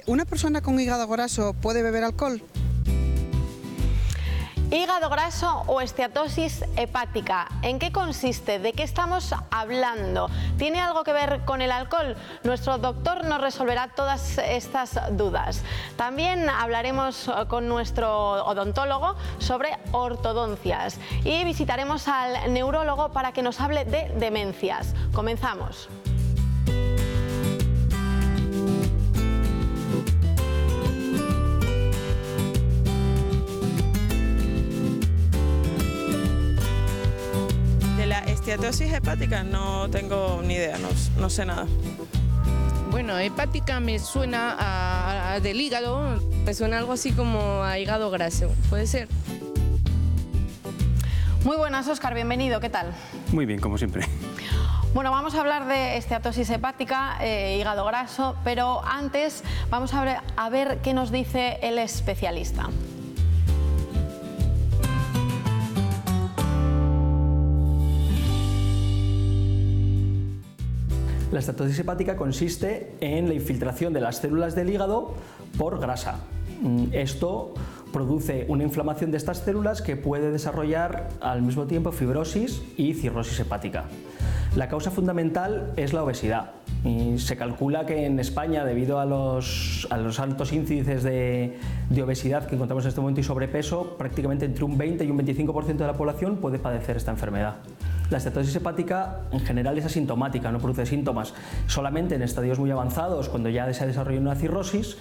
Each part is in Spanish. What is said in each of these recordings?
¿Una persona con hígado graso puede beber alcohol? Hígado graso o esteatosis hepática. ¿En qué consiste? ¿De qué estamos hablando? ¿Tiene algo que ver con el alcohol? Nuestro doctor nos resolverá todas estas dudas. También hablaremos con nuestro odontólogo sobre ortodoncias y visitaremos al neurólogo para que nos hable de demencias. Comenzamos. Esteatosis hepática no tengo ni idea, no sé nada. Bueno, hepática me suena a del hígado, me suena algo así como a hígado graso, ¿puede ser? Muy buenas, Óscar, bienvenido, ¿qué tal? Muy bien, como siempre. Bueno, vamos a hablar de esteatosis hepática, hígado graso, pero antes vamos a ver qué nos dice el especialista. La esteatosis hepática consiste en la infiltración de las células del hígado por grasa. Esto produce una inflamación de estas células que puede desarrollar al mismo tiempo fibrosis y cirrosis hepática. La causa fundamental es la obesidad. Y se calcula que en España, debido a los altos índices de obesidad que encontramos en este momento y sobrepeso, prácticamente entre un 20 y un 25% de la población puede padecer esta enfermedad. La esteatosis hepática en general es asintomática, no produce síntomas. Solamente en estadios muy avanzados, cuando ya se ha desarrollado una cirrosis,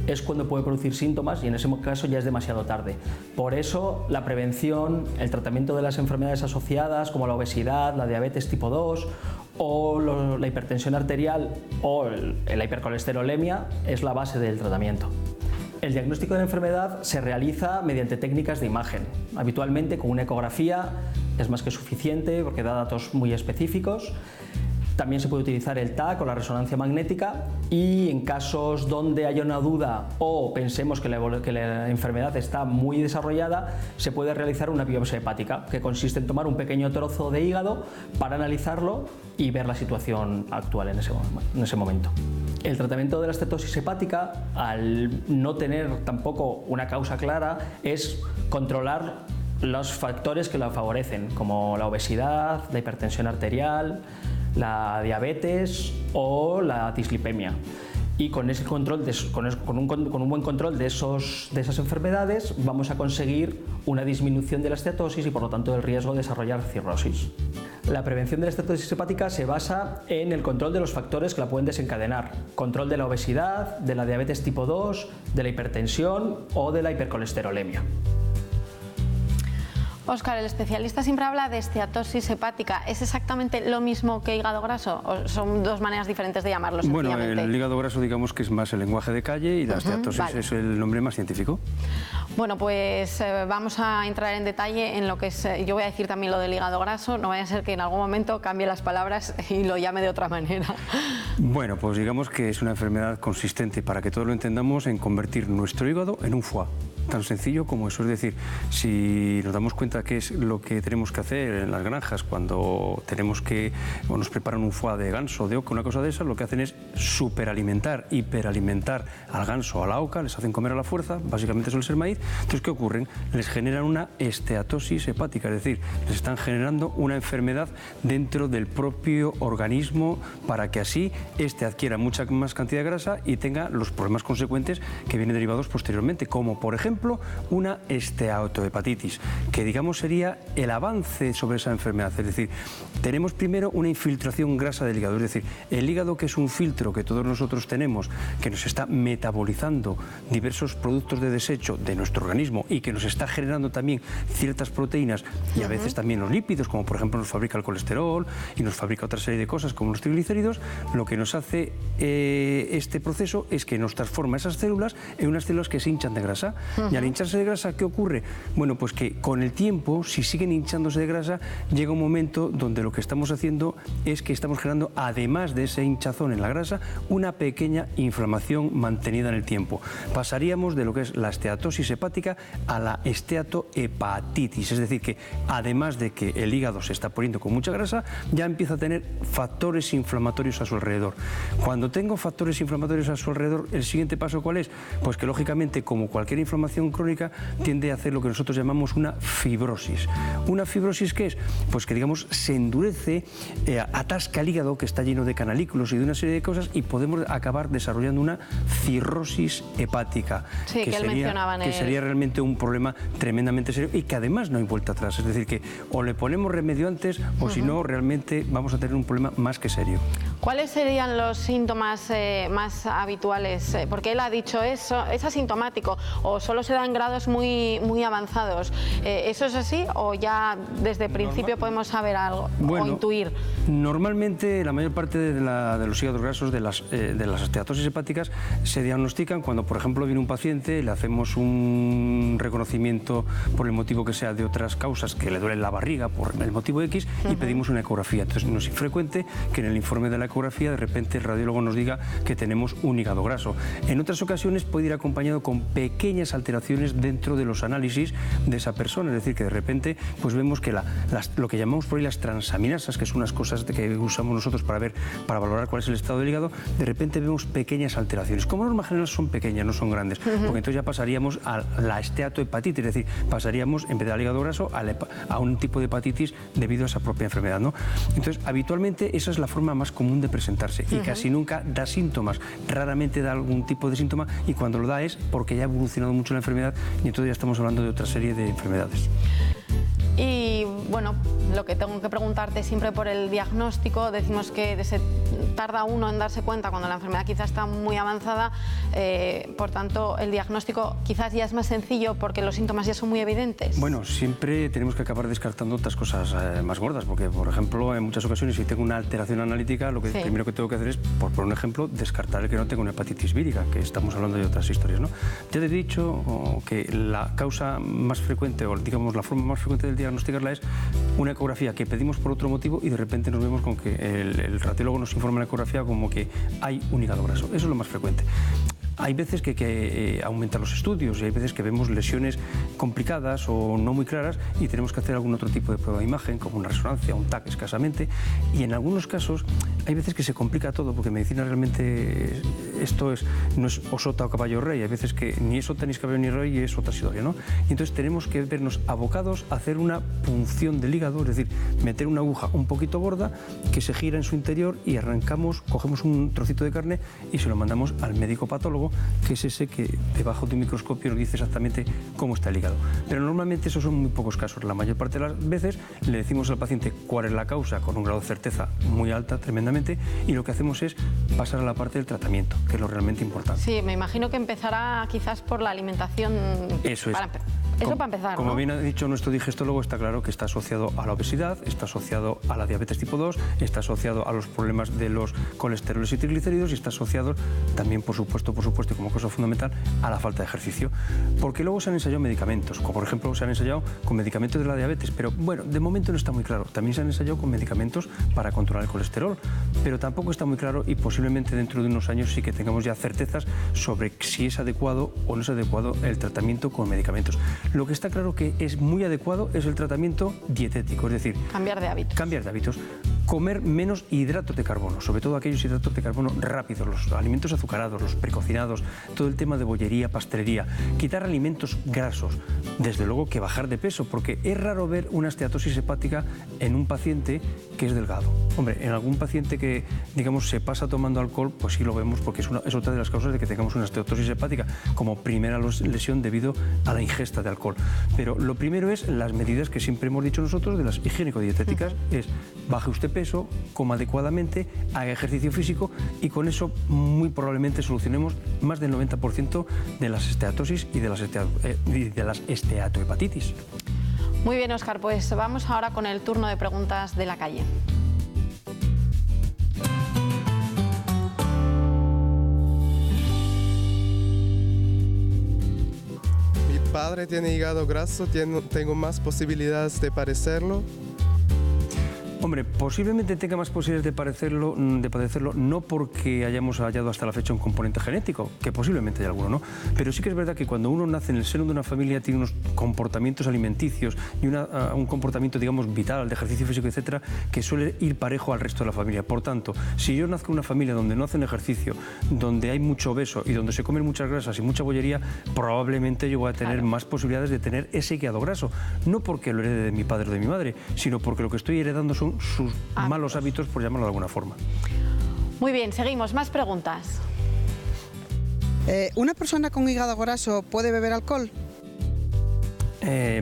es cuando puede producir síntomas y en ese caso ya es demasiado tarde. Por eso la prevención, el tratamiento de las enfermedades asociadas como la obesidad, la diabetes tipo 2 o la hipertensión arterial o la hipercolesterolemia es la base del tratamiento. El diagnóstico de la enfermedad se realiza mediante técnicas de imagen. Habitualmente con una ecografía es más que suficiente porque da datos muy específicos. También se puede utilizar el TAC o la resonancia magnética y en casos donde haya una duda o pensemos que la enfermedad está muy desarrollada, se puede realizar una biopsia hepática, que consiste en tomar un pequeño trozo de hígado para analizarlo y ver la situación actual en ese momento. El tratamiento de la esteatosis hepática, al no tener tampoco una causa clara, es controlar los factores que la favorecen, como la obesidad, la hipertensión arterial, la diabetes o la dislipemia. Y con ese control, con un buen control de esas enfermedades, vamos a conseguir una disminución de la esteatosis y por lo tanto el riesgo de desarrollar cirrosis. La prevención de la esteatosis hepática se basa en el control de los factores que la pueden desencadenar. Control de la obesidad, de la diabetes tipo 2, de la hipertensión o de la hipercolesterolemia. Óscar, el especialista siempre habla de esteatosis hepática. ¿Es exactamente lo mismo que hígado graso o son dos maneras diferentes de llamarlo? Bueno, el hígado graso digamos que es más el lenguaje de calle y la esteatosis es el nombre más científico. Bueno, pues vamos a entrar en detalle en lo que es, yo voy a decir también lo del hígado graso, no vaya a ser que en algún momento cambie las palabras y lo llame de otra manera. Bueno, pues digamos que es una enfermedad consistente, para que todos lo entendamos, en convertir nuestro hígado en un foie. Tan sencillo como eso, es decir, si nos damos cuenta qué es lo que tenemos que hacer en las granjas cuando tenemos que, o nos preparan un foie de ganso o de oca, una cosa de esas, lo que hacen es superalimentar, hiperalimentar al ganso o a la oca, les hacen comer a la fuerza, básicamente suele ser maíz. Entonces, ¿qué ocurre? Les generan una esteatosis hepática, es decir, les están generando una enfermedad dentro del propio organismo para que así éste adquiera mucha más cantidad de grasa y tenga los problemas consecuentes que vienen derivados posteriormente, como por ejemplo una esteatohepatitis, que digamos sería el avance sobre esa enfermedad. Es decir, tenemos primero una infiltración grasa del hígado, es decir, el hígado, que es un filtro que todos nosotros tenemos, que nos está metabolizando diversos productos de desecho de nuestro organismo y que nos está generando también ciertas proteínas y a veces también los lípidos, como por ejemplo nos fabrica el colesterol y nos fabrica otra serie de cosas como los triglicéridos. Lo que nos hace este proceso es que nos transforma esas células en unas células que se hinchan de grasa. Y al hincharse de grasa, ¿qué ocurre? Bueno, pues que con el tiempo, si siguen hinchándose de grasa, llega un momento donde lo que estamos haciendo es que estamos generando, además de ese hinchazón en la grasa, una pequeña inflamación mantenida en el tiempo. Pasaríamos de lo que es la esteatosis hepática hepática a la esteatohepatitis, es decir, que además de que el hígado se está poniendo con mucha grasa, ya empieza a tener factores inflamatorios a su alrededor. Cuando tengo factores inflamatorios a su alrededor, ¿el siguiente paso cuál es? Pues que lógicamente, como cualquier inflamación crónica, tiende a hacer lo que nosotros llamamos una fibrosis. ¿Una fibrosis qué es? Pues que, digamos, se endurece, atasca el hígado, que está lleno de canalículos y de una serie de cosas, y podemos acabar desarrollando una cirrosis hepática, sí, que él mencionaba en que sería realmente un problema tremendamente serio y que además no hay vuelta atrás. Es decir, que o le ponemos remedio antes o si no, realmente vamos a tener un problema más que serio. ¿Cuáles serían los síntomas más habituales? Porque él ha dicho eso, es asintomático o solo se da en grados muy avanzados. ¿Eso es así o ya desde el principio podemos saber algo o intuir? Normalmente la mayor parte de los hígados grasos, de las esteatosis hepáticas, se diagnostican cuando, por ejemplo, viene un paciente, le hacemos un reconocimiento por el motivo que sea de otras causas, que le duele la barriga por el motivo X, y pedimos una ecografía. Entonces no es infrecuente que en el informe de la ecografía de repente el radiólogo nos diga que tenemos un hígado graso. En otras ocasiones puede ir acompañado con pequeñas alteraciones dentro de los análisis de esa persona, es decir, que de repente pues vemos que lo que llamamos por ahí las transaminasas, que son unas cosas que usamos nosotros para valorar cuál es el estado del hígado, de repente vemos pequeñas alteraciones. Como norma general son pequeñas, no son grandes, porque entonces ya pasaríamos a la esteatohepatitis, es decir, pasaríamos en vez del hígado graso a un tipo de hepatitis debido a esa propia enfermedad, ¿no? Entonces, habitualmente esa es la forma más común de presentarse y casi nunca da síntomas, raramente da algún tipo de síntoma, y cuando lo da es porque ya ha evolucionado mucho la enfermedad y entonces ya estamos hablando de otra serie de enfermedades. Y bueno, lo que tengo que preguntarte siempre por el diagnóstico, decimos que tarda uno en darse cuenta cuando la enfermedad quizás está muy avanzada, por tanto el diagnóstico quizás ya es más sencillo porque los síntomas ya son muy evidentes. Bueno, siempre tenemos que acabar descartando otras cosas más gordas, porque por ejemplo en muchas ocasiones si tengo una alteración analítica, lo que primero que tengo que hacer es, por un ejemplo, descartar el que no tengo una hepatitis vírica, que estamos hablando de otras historias, ¿no? Ya te he dicho que la causa más frecuente, o digamos la forma más frecuente del diagnosticarla es una ecografía que pedimos por otro motivo y de repente nos vemos con que el radiólogo nos informa en la ecografía como que hay un hígado graso. Eso es lo más frecuente. Hay veces que hay que aumentar los estudios y hay veces que vemos lesiones complicadas o no muy claras y tenemos que hacer algún otro tipo de prueba de imagen, como una resonancia, un TAC escasamente, y en algunos casos hay veces que se complica todo porque en medicina realmente esto no es o sota o caballo rey, hay veces que ni es sota ni es caballo ni rey y es otra historia, ¿no? Y entonces tenemos que vernos abocados a hacer una punción del hígado, es decir, meter una aguja un poquito gorda que se gira en su interior y cogemos un trocito de carne y se lo mandamos al médico patólogo, que es ese que debajo de un microscopio nos dice exactamente cómo está el hígado. Pero normalmente esos son muy pocos casos. La mayor parte de las veces le decimos al paciente cuál es la causa con un grado de certeza muy alta, tremendamente, y lo que hacemos es pasar a la parte del tratamiento, que es lo realmente importante. Sí, me imagino que empezará quizás por la alimentación. Eso es. Eso para empezar, como ¿no? bien ha dicho nuestro digestólogo, está claro que está asociado a la obesidad, está asociado a la diabetes tipo 2, está asociado a los problemas de los colesteroles y triglicéridos y está asociado también, por supuesto, y como cosa fundamental, a la falta de ejercicio. Porque luego se han ensayado medicamentos, como por ejemplo se han ensayado con medicamentos de la diabetes, pero bueno, de momento no está muy claro. También se han ensayado con medicamentos para controlar el colesterol, pero tampoco está muy claro y posiblemente dentro de unos años sí que tengamos ya certezas sobre si es adecuado o no es adecuado el tratamiento con medicamentos. Lo que está claro que es muy adecuado es el tratamiento dietético, es decir, cambiar de hábitos. Cambiar de hábitos. Comer menos hidratos de carbono, sobre todo aquellos hidratos de carbono rápidos, los alimentos azucarados, los precocinados, todo el tema de bollería, pastelería, quitar alimentos grasos, desde luego que bajar de peso, porque es raro ver una esteatosis hepática en un paciente que es delgado. Hombre, en algún paciente que, digamos, se pasa tomando alcohol, pues sí lo vemos, porque es otra de las causas de que tengamos una esteatosis hepática, como primera lesión debido a la ingesta de alcohol. Pero lo primero es las medidas que siempre hemos dicho nosotros de las higiénico-dietéticas, es baje usted peso, coma adecuadamente, haga ejercicio físico y con eso muy probablemente solucionemos más del 90% de las esteatosis y de las esteatohepatitis. Muy bien, Óscar, pues vamos ahora con el turno de preguntas de la calle. Mi padre tiene hígado graso, tengo más posibilidades de padecerlo. Hombre, posiblemente tenga más posibilidades de padecerlo, no porque hayamos hallado hasta la fecha un componente genético, que posiblemente hay alguno, ¿no? Pero sí que es verdad que cuando uno nace en el seno de una familia tiene unos comportamientos alimenticios y un comportamiento, digamos, vital, de ejercicio físico, etcétera, que suele ir parejo al resto de la familia. Por tanto, si yo nazco en una familia donde no hacen ejercicio, donde hay mucho obeso y donde se comen muchas grasas y mucha bollería, probablemente yo voy a tener más posibilidades de tener ese hígado graso. No porque lo herede de mi padre o de mi madre, sino porque lo que estoy heredando son sus malos hábitos, por llamarlo de alguna forma. Muy bien, seguimos. Más preguntas. ¿Una persona con hígado graso puede beber alcohol?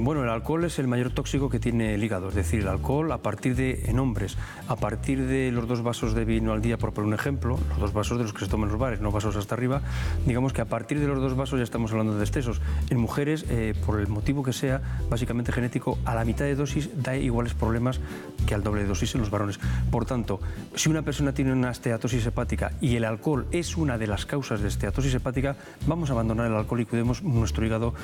Bueno, el alcohol es el mayor tóxico que tiene el hígado, es decir, el alcohol en hombres, a partir de los 2 vasos de vino al día, por poner un ejemplo, los 2 vasos de los que se toman en los bares, no vasos hasta arriba, digamos que a partir de los 2 vasos ya estamos hablando de excesos. En mujeres, por el motivo que sea, básicamente genético, a la mitad de dosis da iguales problemas que al doble de dosis en los varones. Por tanto, si una persona tiene una esteatosis hepática y el alcohol es una de las causas de esteatosis hepática, vamos a abandonar el alcohol y cuidemos nuestro hígado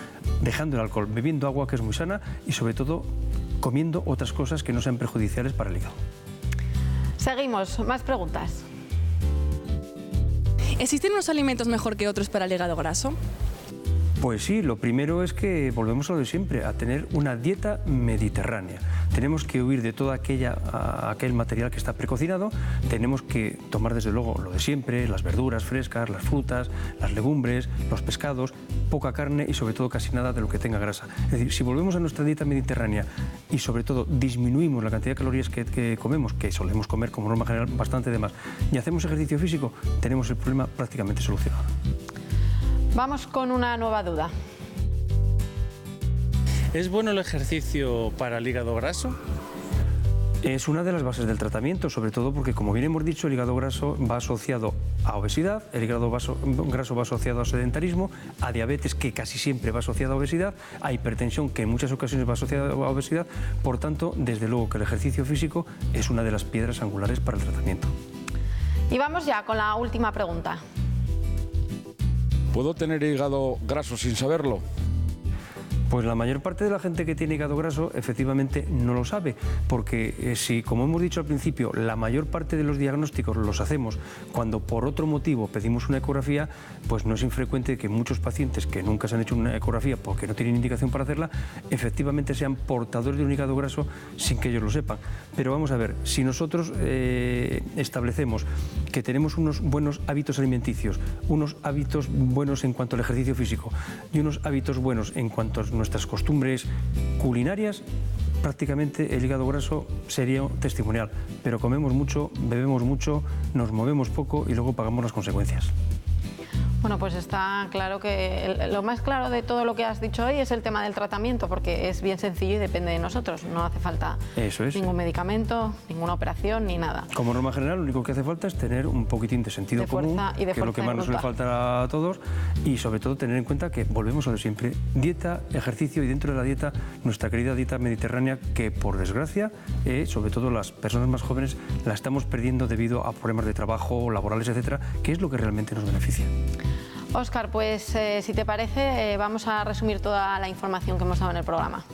dejando el alcohol, bebiendo agua, que es muy sana, y sobre todo comiendo otras cosas que no sean perjudiciales para el hígado. Seguimos, más preguntas. ¿Existen unos alimentos mejor que otros para el hígado graso? Pues sí, lo primero es que volvemos a lo de siempre, a tener una dieta mediterránea. Tenemos que huir de todo aquel material que está precocinado, tenemos que tomar desde luego lo de siempre, las verduras frescas, las frutas, las legumbres, los pescados, poca carne y sobre todo casi nada de lo que tenga grasa. Es decir, si volvemos a nuestra dieta mediterránea y sobre todo disminuimos la cantidad de calorías que comemos, que solemos comer como norma general bastante de más, y hacemos ejercicio físico, tenemos el problema prácticamente solucionado. Vamos con una nueva duda. ¿Es bueno el ejercicio para el hígado graso? Es una de las bases del tratamiento, sobre todo porque, como bien hemos dicho, el hígado graso va asociado a obesidad, el hígado graso va asociado a sedentarismo, a diabetes, que casi siempre va asociado a obesidad, a hipertensión, que en muchas ocasiones va asociada a obesidad. Por tanto, desde luego que el ejercicio físico es una de las piedras angulares para el tratamiento. Y vamos ya con la última pregunta. ¿Puedo tener hígado graso sin saberlo? Pues la mayor parte de la gente que tiene hígado graso efectivamente no lo sabe, porque si, como hemos dicho al principio, la mayor parte de los diagnósticos los hacemos cuando por otro motivo pedimos una ecografía, pues no es infrecuente que muchos pacientes que nunca se han hecho una ecografía porque no tienen indicación para hacerla, efectivamente sean portadores de un hígado graso sin que ellos lo sepan. Pero vamos a ver, si nosotros establecemos que tenemos unos buenos hábitos alimenticios, unos hábitos buenos en cuanto al ejercicio físico y unos hábitos buenos en cuanto a nuestras costumbres culinarias, prácticamente el hígado graso sería testimonial, pero comemos mucho, bebemos mucho, nos movemos poco y luego pagamos las consecuencias. Bueno, pues está claro que lo más claro de todo lo que has dicho hoy es el tema del tratamiento, porque es bien sencillo y depende de nosotros. No hace falta ningún medicamento, ninguna operación ni nada. Como norma general, lo único que hace falta es tener un poquitín de sentido común, que es lo que más nos suele faltar a todos, y sobre todo tener en cuenta que volvemos a lo de siempre, dieta, ejercicio y dentro de la dieta, nuestra querida dieta mediterránea, que por desgracia, sobre todo las personas más jóvenes, la estamos perdiendo debido a problemas de trabajo, laborales, etcétera, que es lo que realmente nos beneficia. Óscar, pues si te parece, vamos a resumir toda la información que hemos dado en el programa.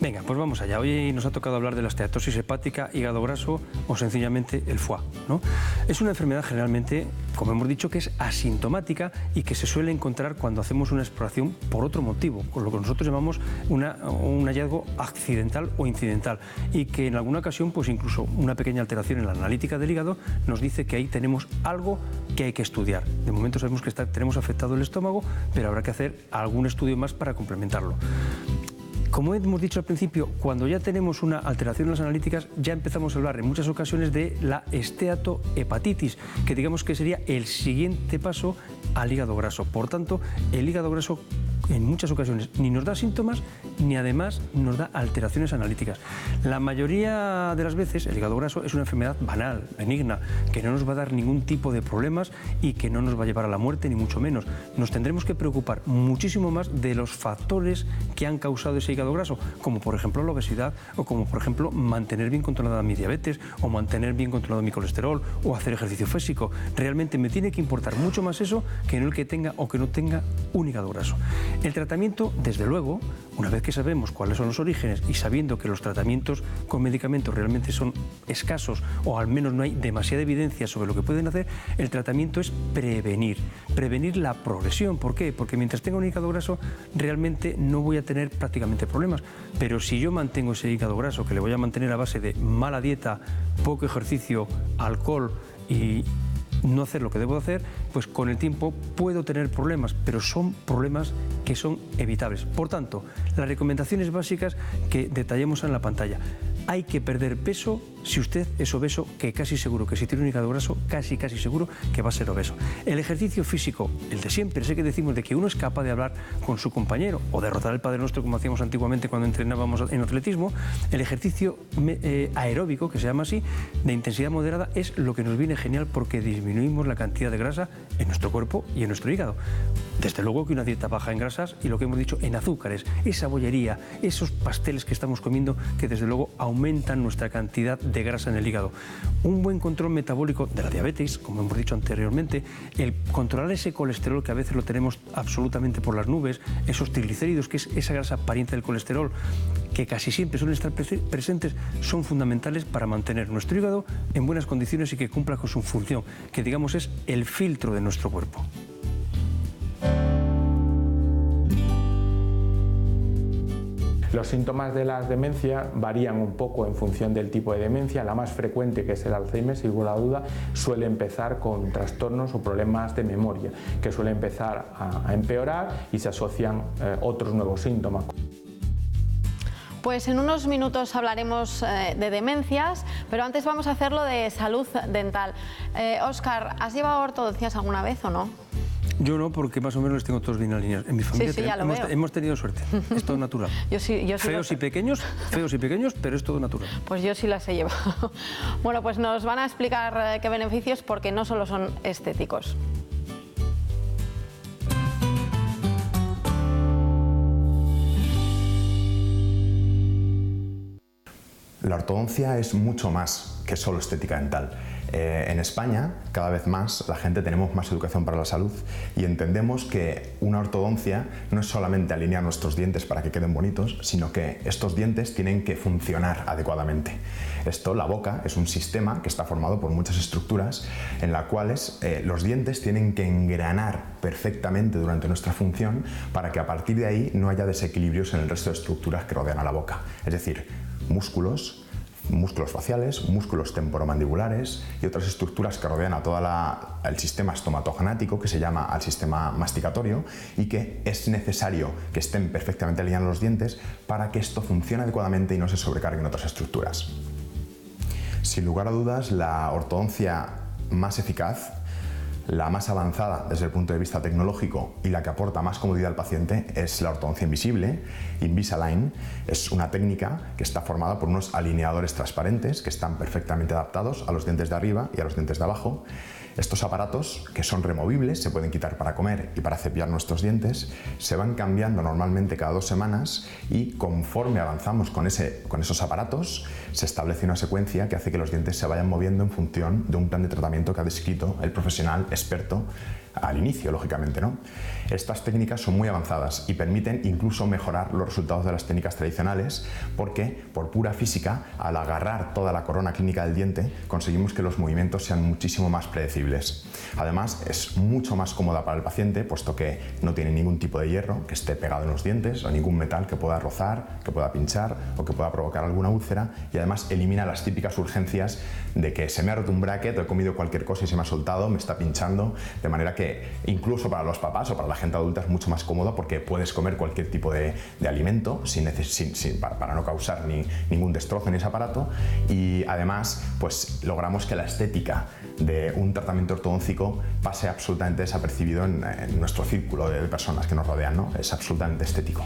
Venga, pues vamos allá. Hoy nos ha tocado hablar de la esteatosis hepática, hígado graso o sencillamente el foie, ¿no? Es una enfermedad generalmente, como hemos dicho, que es asintomática y que se suele encontrar cuando hacemos una exploración por otro motivo, con lo que nosotros llamamos un hallazgo accidental o incidental, y que en alguna ocasión, pues incluso una pequeña alteración en la analítica del hígado nos dice que ahí tenemos algo que hay que estudiar. De momento sabemos que tenemos afectado el estómago, pero habrá que hacer algún estudio más para complementarlo. Como hemos dicho al principio, cuando ya tenemos una alteración en las analíticas, ya empezamos a hablar en muchas ocasiones de la esteatohepatitis, que digamos que sería el siguiente paso al hígado graso. Por tanto, el hígado graso en muchas ocasiones ni nos da síntomas ni además nos da alteraciones analíticas. La mayoría de las veces el hígado graso es una enfermedad banal, benigna, que no nos va a dar ningún tipo de problemas y que no nos va a llevar a la muerte ni mucho menos. Nos tendremos que preocupar muchísimo más de los factores que han causado ese hígado graso, como por ejemplo la obesidad o como por ejemplo mantener bien controlada mi diabetes o mantener bien controlado mi colesterol o hacer ejercicio físico. Realmente me tiene que importar mucho más eso que no el que tenga o que no tenga un hígado graso. El tratamiento, desde luego, una vez que sabemos cuáles son los orígenes y sabiendo que los tratamientos con medicamentos realmente son escasos o al menos no hay demasiada evidencia sobre lo que pueden hacer, el tratamiento es prevenir la progresión. ¿Por qué? Porque mientras tenga un hígado graso realmente no voy a tener prácticamente problemas, pero si yo mantengo ese hígado graso, que le voy a mantener a base de mala dieta, poco ejercicio, alcohol y no hacer lo que debo hacer, pues con el tiempo puedo tener problemas, pero son problemas que son evitables. Por tanto, las recomendaciones básicas que detallamos en la pantalla. Hay que perder peso si usted es obeso, que casi seguro que si tiene un hígado graso, casi seguro que va a ser obeso. El ejercicio físico, el de siempre, sé que decimos de que uno es capaz de hablar con su compañero o de rozar el Padre Nuestro como hacíamos antiguamente cuando entrenábamos en atletismo. El ejercicio aeróbico, que se llama así, de intensidad moderada, es lo que nos viene genial porque disminuimos la cantidad de grasa en nuestro cuerpo y en nuestro hígado. Desde luego que una dieta baja en grasas y lo que hemos dicho en azúcares, esa bollería, esos pasteles que estamos comiendo que desde luego aumentan nuestra cantidad de grasa en el hígado. Un buen control metabólico de la diabetes, como hemos dicho anteriormente, el controlar ese colesterol que a veces lo tenemos absolutamente por las nubes, esos triglicéridos, que es esa grasa pariente del colesterol, que casi siempre suelen estar presentes, son fundamentales para mantener nuestro hígado en buenas condiciones y que cumpla con su función, que digamos es el filtro de nuestro cuerpo. Los síntomas de la demencia varían un poco en función del tipo de demencia. La más frecuente, que es el Alzheimer, sin ninguna duda, suele empezar con trastornos o problemas de memoria, que suele empezar a empeorar y se asocian otros nuevos síntomas. Pues en unos minutos hablaremos de demencias, pero antes vamos a hacerlo de salud dental. Óscar, ¿has llevado ortodoncias alguna vez o no? Yo no, porque más o menos los tengo todos bien alineados. En mi familia hemos tenido suerte, es todo natural. Yo sí feos y pequeños, pero es todo natural. Pues yo sí las he llevado. Bueno, pues nos van a explicar qué beneficios, porque no solo son estéticos. La ortodoncia es mucho más que solo estética dental. En España, cada vez más, la gente tenemos más educación para la salud y entendemos que una ortodoncia no es solamente alinear nuestros dientes para que queden bonitos, sino que estos dientes tienen que funcionar adecuadamente. La boca, es un sistema que está formado por muchas estructuras en las cuales los dientes tienen que engranar perfectamente durante nuestra función para que a partir de ahí no haya desequilibrios en el resto de estructuras que rodean a la boca. Es decir, músculos faciales, músculos temporomandibulares y otras estructuras que rodean a todo el sistema estomatognático, que se llama al sistema masticatorio, y que es necesario que estén perfectamente alineados los dientes para que esto funcione adecuadamente y no se sobrecarguen otras estructuras. Sin lugar a dudas, la ortodoncia más eficaz, la más avanzada desde el punto de vista tecnológico y la que aporta más comodidad al paciente es la ortodoncia invisible. Invisalign es una técnica que está formada por unos alineadores transparentes que están perfectamente adaptados a los dientes de arriba y a los dientes de abajo. Estos aparatos, que son removibles, se pueden quitar para comer y para cepillar nuestros dientes, se van cambiando normalmente cada 2 semanas y conforme avanzamos con esos aparatos se establece una secuencia que hace que los dientes se vayan moviendo en función de un plan de tratamiento que ha descrito el profesional experto al inicio, lógicamente, ¿no? Estas técnicas son muy avanzadas y permiten incluso mejorar los resultados de las técnicas tradicionales porque, por pura física, al agarrar toda la corona clínica del diente, conseguimos que los movimientos sean muchísimo más predecibles. Además, es mucho más cómoda para el paciente, puesto que no tiene ningún tipo de hierro que esté pegado en los dientes o ningún metal que pueda rozar, que pueda pinchar o que pueda provocar alguna úlcera, y además elimina las típicas urgencias de que se me ha roto un bracket o he comido cualquier cosa y se me ha soltado, me está pinchando, de manera que incluso para los papás o para la gente adulta es mucho más cómodo porque puedes comer cualquier tipo de alimento para no causar ningún destrozo en ese aparato, y además pues logramos que la estética de un tratamiento ortodóntico pase absolutamente desapercibido en nuestro círculo de personas que nos rodean, ¿no? Es absolutamente estético.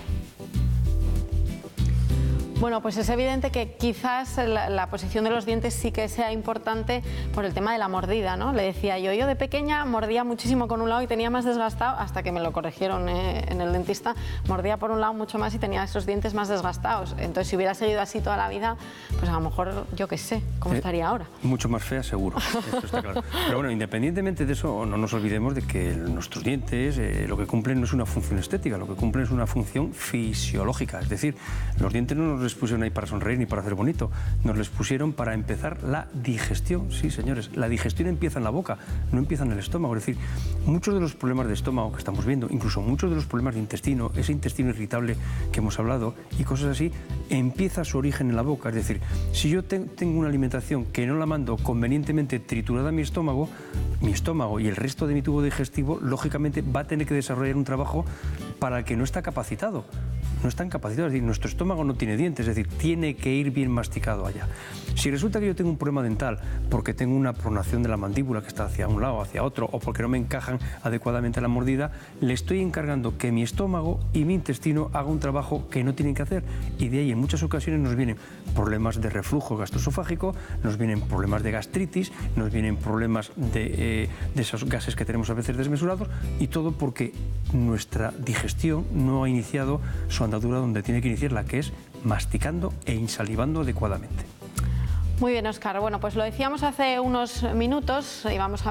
Bueno, pues es evidente que quizás la posición de los dientes sí que sea importante por el tema de la mordida, ¿no? Le decía yo de pequeña mordía muchísimo con un lado y tenía más desgastado, hasta que me lo corrigieron en el dentista, mordía por un lado mucho más y tenía esos dientes más desgastados. Entonces, si hubiera seguido así toda la vida, pues a lo mejor, yo qué sé, ¿cómo estaría ahora? Mucho más fea, seguro, esto está claro. Pero bueno, independientemente de eso, no nos olvidemos de que nuestros dientes lo que cumplen no es una función estética, lo que cumplen es una función fisiológica. Es decir, los dientes no nos les pusieron ahí para sonreír ni para hacer bonito, nos les pusieron para empezar la digestión. Sí, señores, la digestión empieza en la boca, no empieza en el estómago. Es decir, muchos de los problemas de estómago que estamos viendo, incluso muchos de los problemas de intestino, ese intestino irritable que hemos hablado y cosas así, empieza su origen en la boca. Es decir, si yo tengo una alimentación que no la mando convenientemente triturada a mi estómago y el resto de mi tubo digestivo, lógicamente va a tener que desarrollar un trabajo para el que no está capacitado. No están capacitados, es decir, nuestro estómago no tiene dientes, es decir, tiene que ir bien masticado allá. Si resulta que yo tengo un problema dental porque tengo una pronación de la mandíbula que está hacia un lado, hacia otro, o porque no me encajan adecuadamente a la mordida, le estoy encargando que mi estómago y mi intestino hagan un trabajo que no tienen que hacer. Y de ahí en muchas ocasiones nos vienen problemas de reflujo gastroesofágico, nos vienen problemas de gastritis, nos vienen problemas de esos gases que tenemos a veces desmesurados, y todo porque nuestra digestión no ha iniciado su andadura donde tiene que iniciarla, que es masticando e insalivando adecuadamente. Muy bien, Óscar. Bueno, pues lo decíamos hace unos minutos y vamos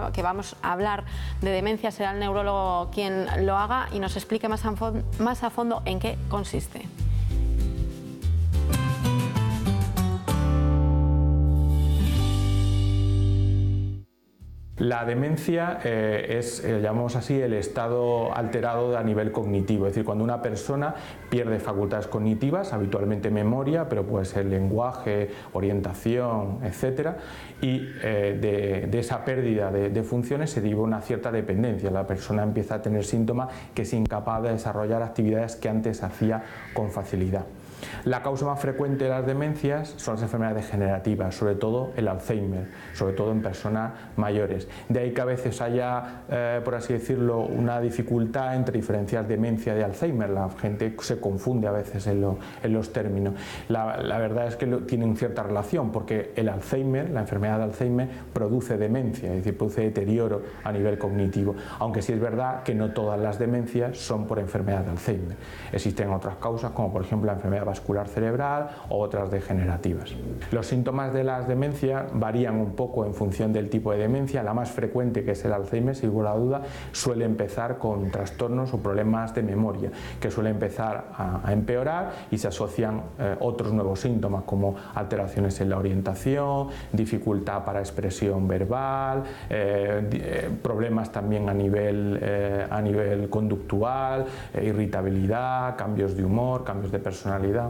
a hablar de demencia. Será el neurólogo quien lo haga y nos explique más a fondo en qué consiste. La demencia es, llamamos así, el estado alterado a nivel cognitivo, es decir, cuando una persona pierde facultades cognitivas, habitualmente memoria, pero puede ser lenguaje, orientación, etcétera, y de esa pérdida de funciones se deriva una cierta dependencia. La persona empieza a tener síntomas que es incapaz de desarrollar actividades que antes hacía con facilidad. La causa más frecuente de las demencias son las enfermedades degenerativas, sobre todo el Alzheimer, sobre todo en personas mayores. De ahí que a veces haya, por así decirlo, una dificultad entre diferenciar demencia de Alzheimer. La gente se confunde a veces en los términos. La verdad es que tienen cierta relación, porque el Alzheimer, la enfermedad de Alzheimer, produce demencia, es decir, produce deterioro a nivel cognitivo, aunque sí es verdad que no todas las demencias son por enfermedad de Alzheimer. Existen otras causas, como por ejemplo la enfermedad vascular cerebral o otras degenerativas. Los síntomas de las demencias varían un poco en función del tipo de demencia. La más frecuente, que es el Alzheimer, sin ninguna duda, suele empezar con trastornos o problemas de memoria, que suele empezar a empeorar y se asocian otros nuevos síntomas como alteraciones en la orientación, dificultad para expresión verbal, problemas también a nivel conductual, irritabilidad, cambios de humor, cambios de personalidad.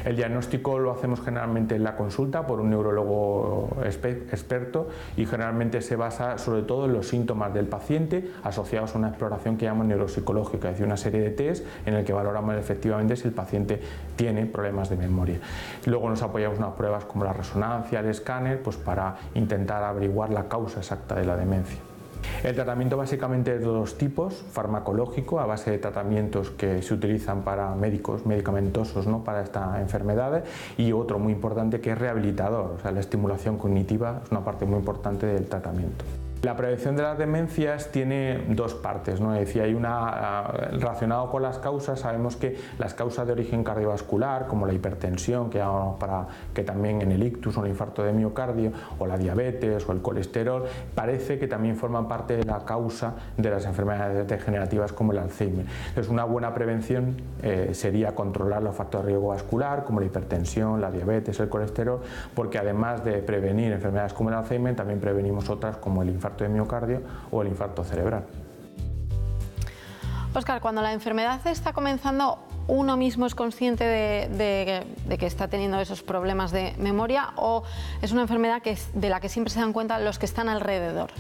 El diagnóstico lo hacemos generalmente en la consulta por un neurólogo experto y generalmente se basa sobre todo en los síntomas del paciente asociados a una exploración que llamamos neuropsicológica, es decir, una serie de test en el que valoramos efectivamente si el paciente tiene problemas de memoria. Luego nos apoyamos en unas pruebas como la resonancia, el escáner, pues para intentar averiguar la causa exacta de la demencia. El tratamiento básicamente es de dos tipos: farmacológico, a base de tratamientos que se utilizan para medicamentosos, ¿no?, para esta enfermedad, y otro muy importante que es rehabilitador, o sea, la estimulación cognitiva es una parte muy importante del tratamiento. La prevención de las demencias tiene dos partes, ¿no? Es decir, hay una relacionado con las causas. Sabemos que las causas de origen cardiovascular, como la hipertensión, que también en el ictus o el infarto de miocardio, o la diabetes o el colesterol, parece que también forman parte de la causa de las enfermedades degenerativas como el Alzheimer. Entonces, una buena prevención sería controlar los factores de riesgo vascular, como la hipertensión, la diabetes, el colesterol, porque además de prevenir enfermedades como el Alzheimer, también prevenimos otras como el infarto de miocardio o el infarto cerebral. Óscar, cuando la enfermedad está comenzando, ¿uno mismo es consciente de que está teniendo esos problemas de memoria, o es una enfermedad de la que siempre se dan cuenta los que están alrededor?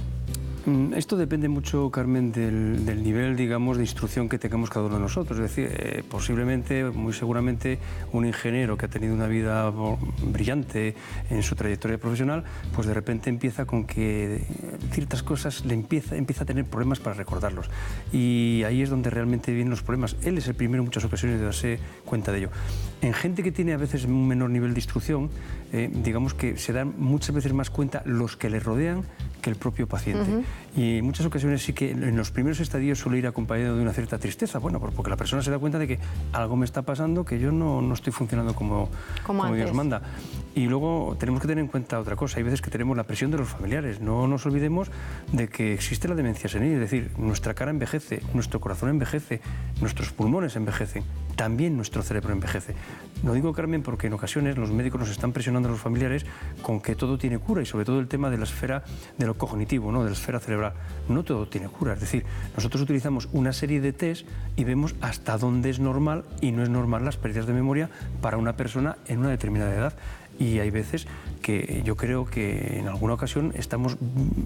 Esto depende mucho, Carmen, del nivel, digamos, de instrucción que tengamos cada uno de nosotros. Es decir, posiblemente, muy seguramente, un ingeniero que ha tenido una vida brillante en su trayectoria profesional, pues de repente empieza con que ciertas cosas empieza a tener problemas para recordarlos. Y ahí es donde realmente vienen los problemas. Él es el primero en muchas ocasiones de darse cuenta de ello. En gente que tiene a veces un menor nivel de instrucción, digamos que se dan muchas veces más cuenta los que le rodean que el propio paciente. Y en muchas ocasiones sí que en los primeros estadios suele ir acompañado de una cierta tristeza, bueno, porque la persona se da cuenta de que algo me está pasando, que yo no estoy funcionando como Dios manda. Y luego tenemos que tener en cuenta otra cosa, hay veces que tenemos la presión de los familiares, no nos olvidemos de que existe la demencia senil, es decir, nuestra cara envejece, nuestro corazón envejece, nuestros pulmones envejecen, también nuestro cerebro envejece. No digo, Carmen, porque en ocasiones los médicos nos están presionando a los familiares con que todo tiene cura y sobre todo el tema de la esfera de lo cognitivo, ¿no? De la esfera cerebral. No todo tiene cura, es decir, nosotros utilizamos una serie de test y vemos hasta dónde es normal y no es normal las pérdidas de memoria para una persona en una determinada edad. Y hay veces que yo creo que en alguna ocasión estamos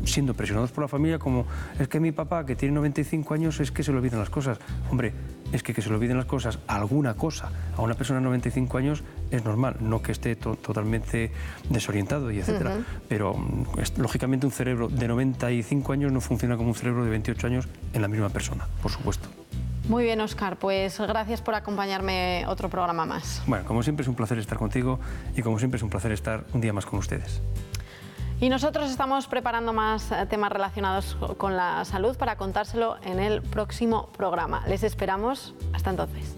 siendo presionados por la familia como es que mi papá, que tiene 95 años, es que se le olvidan las cosas. Hombre, es que se le olviden las cosas, alguna cosa, a una persona de 95 años es normal, no que esté totalmente desorientado y etcétera. Pero lógicamente un cerebro de 95 años no funciona como un cerebro de 28 años en la misma persona, por supuesto. Muy bien, Óscar, pues gracias por acompañarme otro programa más. Bueno, como siempre es un placer estar contigo y como siempre es un placer estar un día más con ustedes. Y nosotros estamos preparando más temas relacionados con la salud para contárselo en el próximo programa. Les esperamos. Hasta entonces.